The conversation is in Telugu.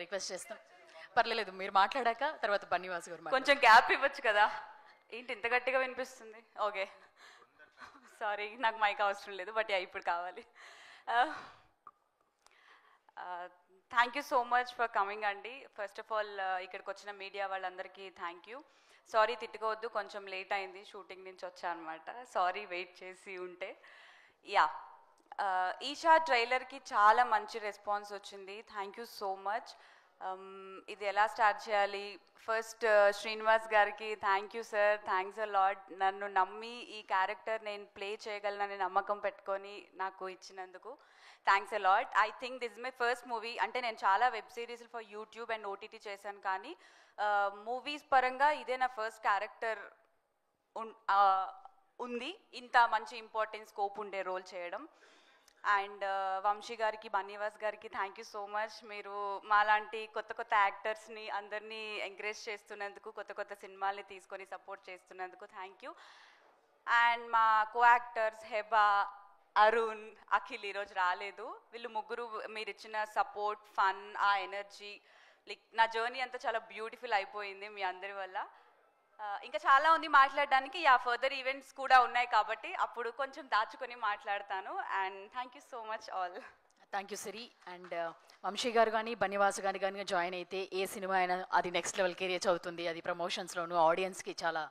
రిక్వెస్ట్ చేస్తాం. పర్లేదు, మీరు మాట్లాడాక తర్వాత బన్నీవాసు గారు కొంచెం గ్యాప్ ఇవ్వచ్చు కదా. ఏంటి ఇంత గట్టిగా వినిపిస్తుంది? ఓకే, సారీ, నాకు మైక్ అవసరం లేదు, బట్ ఇప్పుడు కావాలి. Thank you so much for coming అండి. ఫస్ట్ ఆఫ్ ఆల్ ఇక్కడికి వచ్చిన మీడియా వాళ్ళందరికీ థ్యాంక్ యూ. సారీ, తిట్టుకోవద్దు, కొంచెం లేట్ అయింది, షూటింగ్ నుంచి వచ్చా అనమాట. సారీ వెయిట్ చేసి ఉంటే. యా, ఈషా ట్రైలర్కి చాలా మంచి రెస్పాన్స్ వచ్చింది. Thank you so much. ఇది ఎలా స్టార్ట్ చేయాలి? ఫస్ట్ శ్రీనివాస్ గారికి thank you sir, thanks a lot. నన్ను నమ్మి ఈ క్యారెక్టర్ నేను ప్లే చేయగలనని నమ్మకం పెట్టుకొని నాకు ఇచ్చినందుకు thanks a lot. I think this is my first movie. అంటే నేను చాలా వెబ్ సిరీస్లు ఫర్ యూట్యూబ్ అండ్ ఓటీటీ చేశాను, కానీ మూవీస్ పరంగా ఇదే నా ఫస్ట్ క్యారెక్టర్ ఉంది, ఇంత మంచి ఇంపార్టెంట్ స్కోప్ ఉండే రోల్ చేయడం. అండ్ వంశీ గారికి, బన్నీవాస్ గారికి థ్యాంక్ యూ సో మచ్. మీరు మాలాంటి కొత్త కొత్త యాక్టర్స్ని అందరినీ ఎంకరేజ్ చేస్తున్నందుకు, కొత్త కొత్త సినిమాల్ని తీసుకొని సపోర్ట్ చేస్తున్నందుకు థ్యాంక్ యూ. అండ్ మా కో యాక్టర్స్ హెబా, అరుణ్, అఖిల్ ఈరోజు రాలేదు. వీళ్ళు ముగ్గురు మీరు ఇచ్చిన సపోర్ట్, ఫన్, ఆ ఎనర్జీ, లైక్ నా జర్నీ అంతా చాలా బ్యూటిఫుల్ అయిపోయింది మీ అందరి వల్ల. ఇంకా చాలా ఉంది మాట్లాడడానికి. ఫర్దర్ ఈవెంట్స్ కూడా ఉన్నాయి కాబట్టి అప్పుడు కొంచెం దాచుకొని మాట్లాడతాను. And thank you so much all. Thank you Siri. And Vamsi గారు కానీ బన్నీవాసు గారు కానీ జాయిన్ అయితే ఏ సినిమా అయినా అది నెక్స్ట్ లెవెల్కి రీచ్ అవుతుంది. అది ప్రమోషన్స్లోను ఆడియన్స్కి చాలా